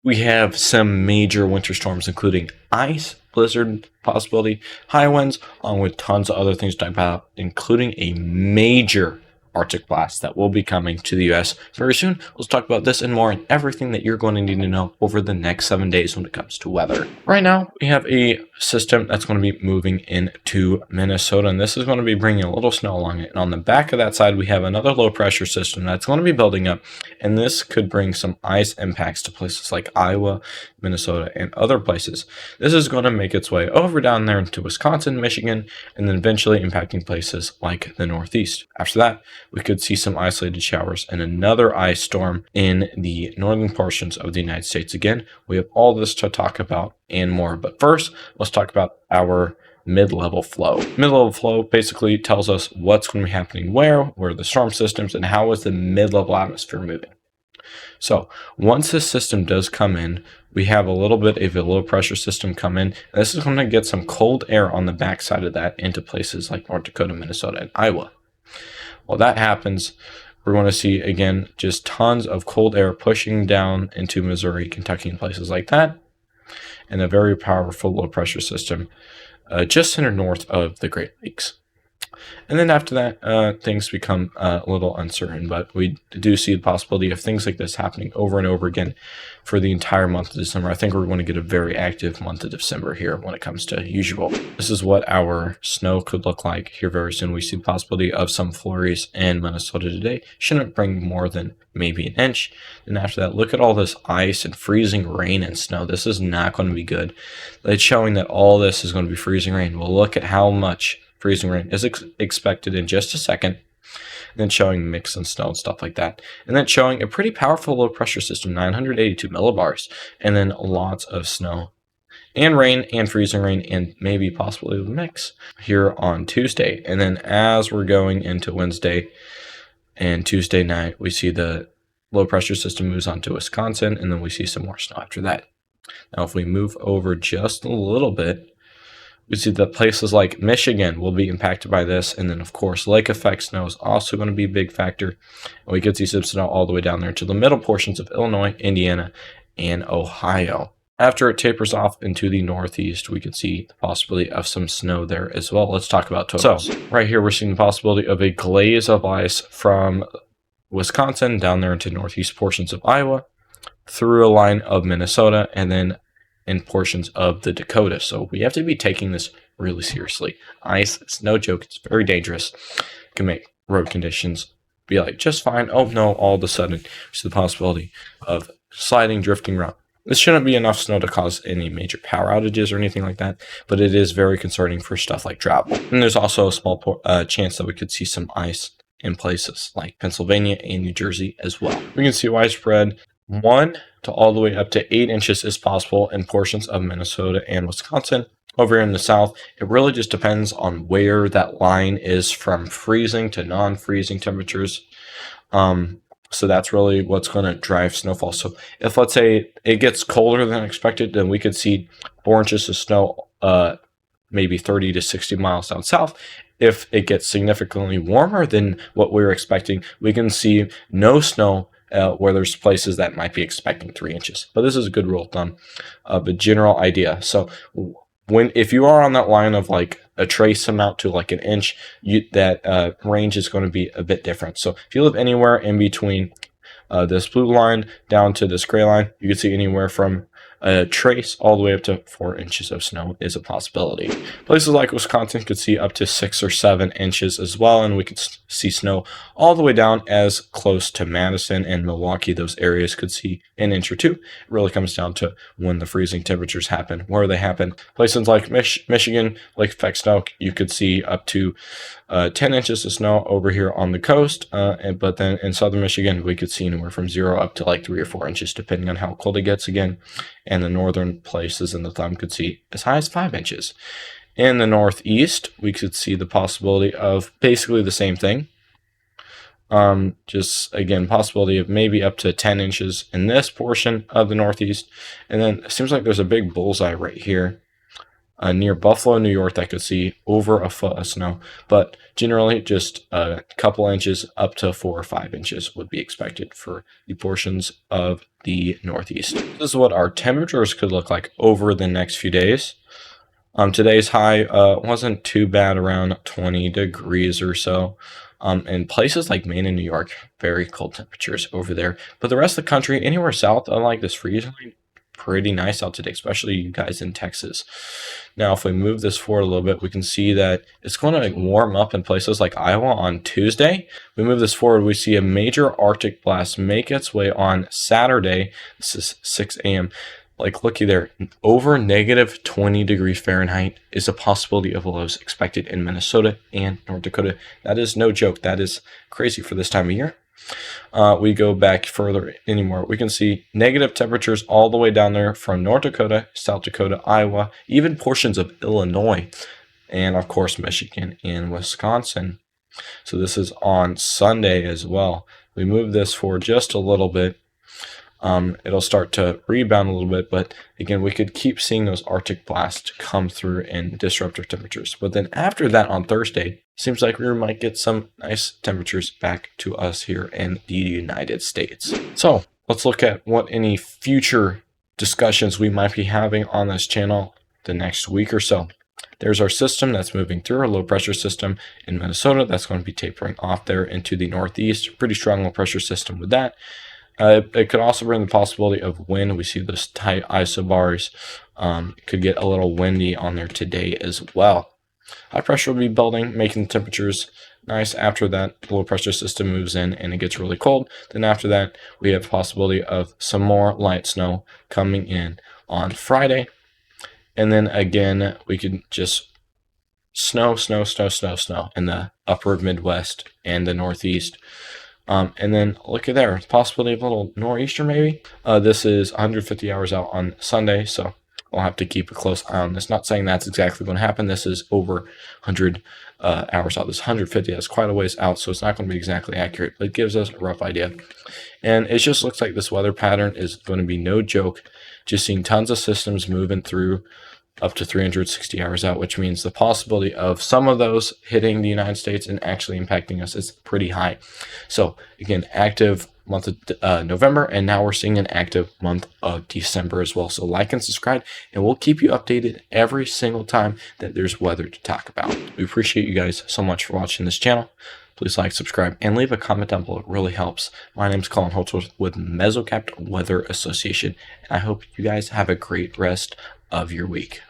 We have some major winter storms, including ice, blizzard possibility, high winds, along with tons of other things to talk about, including a major Arctic blast that will be coming to the US very soon. Let's talk about this and more and everything that you're going to need to know over the next 7 days when it comes to weather. Right now, we have a system that's going to be moving into Minnesota, and this is going to be bringing a little snow along it. And on the back of that side, we have another low pressure system that's going to be building up, and this could bring some ice impacts to places like Iowa, Minnesota, and other places. This is going to make its way over down there into Wisconsin, Michigan, and then eventually impacting places like the Northeast. After that, we could see some isolated showers and another ice storm in the northern portions of the United States. Again, we have all this to talk about and more. But first, let's talk about our mid-level flow. Mid-level flow basically tells us what's going to be happening where are the storm systems, and how is the mid-level atmosphere moving. So once this system does come in, we have a little bit of a low pressure system come in. This is going to get some cold air on the backside of that into places like North Dakota, Minnesota, and Iowa. While that happens, we're going to see, again, just tons of cold air pushing down into Missouri, Kentucky, and places like that, and a very powerful low pressure system just centered north of the Great Lakes. And then after that, things become a little uncertain, but we do see the possibility of things like this happening over and over again for the entire month of December. I think we're going to get a very active month of December here when it comes to usual. This is what our snow could look like here very soon. We see the possibility of some flurries in Minnesota today. Shouldn't bring more than maybe an inch. And after that, look at all this ice and freezing rain and snow. This is not going to be good. It's showing that all this is going to be freezing rain. Well, look at how much freezing rain is expected in just a second, and then showing mix and snow and stuff like that, and then showing a pretty powerful low pressure system, 982 millibars, and then lots of snow and rain and freezing rain and maybe possibly a mix here on Tuesday. And then as we're going into Wednesday and Tuesday night, we see the low pressure system moves on to Wisconsin, and then we see some more snow after that. Now if we move over just a little bit, we see that places like Michigan will be impacted by this. And then, of course, lake effect snow is also going to be a big factor. And we could see some snow all the way down there to the middle portions of Illinois, Indiana, and Ohio. After it tapers off into the Northeast, we could see the possibility of some snow there as well. Let's talk about totals. So right here, we're seeing the possibility of a glaze of ice from Wisconsin down there into northeast portions of Iowa, through a line of Minnesota, and then in portions of the Dakota. So we have to be taking this really seriously. Ice, it's no joke. It's very dangerous. It can make road conditions be like just fine. Oh no, all of a sudden, there's the possibility of sliding, drifting around. This shouldn't be enough snow to cause any major power outages or anything like that, but it is very concerning for stuff like travel. And there's also a small chance that we could see some ice in places like Pennsylvania and New Jersey as well. We can see widespread 1 to all the way up to 8 inches is possible in portions of Minnesota and Wisconsin. Over here in the south, it really just depends on where that line is from freezing to non-freezing temperatures. So that's really what's going to drive snowfall. So if, let's say, it gets colder than expected, then we could see 4 inches of snow maybe 30 to 60 miles down south. If it gets significantly warmer than what we were expecting, we can see no snow where there's places that might be expecting 3 inches. But this is a good rule of thumb, a general idea. So if you are on that line of like a trace amount to like an inch, that range is going to be a bit different. So if you live anywhere in between this blue line down to this gray line, you can see anywhere from a trace all the way up to 4 inches of snow is a possibility. Places like Wisconsin could see up to 6 or 7 inches as well, and we could see snow all the way down as close to Madison and Milwaukee. Those areas could see an inch or two. It really comes down to when the freezing temperatures happen, where they happen. Places like Michigan, lake effect snow, you could see up to 10 inches of snow over here on the coast, but then in southern Michigan, we could see anywhere from 0 up to like 3 or 4 inches, depending on how cold it gets again. And the northern places in the thumb could see as high as 5 inches. In the northeast, we could see the possibility of basically the same thing. Just again, possibility of maybe up to 10 inches in this portion of the northeast. And then it seems like there's a big bullseye right here near Buffalo, New York, that could see over a foot of snow, but generally just a couple inches up to 4 or 5 inches would be expected for the portions of the Northeast. This is what our temperatures could look like over the next few days. Today's high wasn't too bad, around 20 degrees or so. In places like Maine and New York, very cold temperatures over there. But the rest of the country, anywhere south of like this freezing line, pretty nice out today, especially you guys in Texas. Now, if we move this forward a little bit, we can see that it's going to warm up in places like Iowa on Tuesday. We move this forward, we see a major Arctic blast make its way on Saturday. This is 6 a.m. Like, looky there, over negative 20 degrees Fahrenheit is a possibility of lows expected in Minnesota and North Dakota. That is no joke. That is crazy for this time of year. We go back further anymore. We can see negative temperatures all the way down there from North Dakota, South Dakota, Iowa, even portions of Illinois, and of course Michigan and Wisconsin. So this is on Sunday as well. We move this forward just a little bit. It'll start to rebound a little bit, but again, we could keep seeing those Arctic blasts come through and disrupt our temperatures. But then after that on Thursday, seems like we might get some nice temperatures back to us here in the United States. So let's look at what any future discussions we might be having on this channel the next week or so. There's our system that's moving through, our low pressure system in Minnesota. That's going to be tapering off there into the Northeast. Pretty strong low pressure system with that. It could also bring the possibility of wind. We see those tight isobars. It could get a little windy on there today as well. High pressure will be building, making the temperatures nice. After that, the low pressure system moves in and it gets really cold. Then after that, we have the possibility of some more light snow coming in on Friday. And then again, we could just snow in the upper Midwest and the Northeast. And then look at there, possibility of a little nor'easter maybe. This is 150 hours out on Sunday, so we'll have to keep a close eye on this. Not saying that's exactly going to happen. This is over 100 hours out. This 150, that's quite a ways out, so it's not going to be exactly accurate, but it gives us a rough idea. And it just looks like this weather pattern is going to be no joke. Just seeing tons of systems moving through up to 360 hours out, which means the possibility of some of those hitting the United States and actually impacting us is pretty high. So again, active month of November, and now we're seeing an active month of December as well. So like and subscribe, and we'll keep you updated every single time that there's weather to talk about. We appreciate you guys so much for watching this channel. Please like, subscribe, and leave a comment down below. It really helps. My name is Colin Holtzworth with Mesocapped Weather Association, and I hope you guys have a great rest of your week.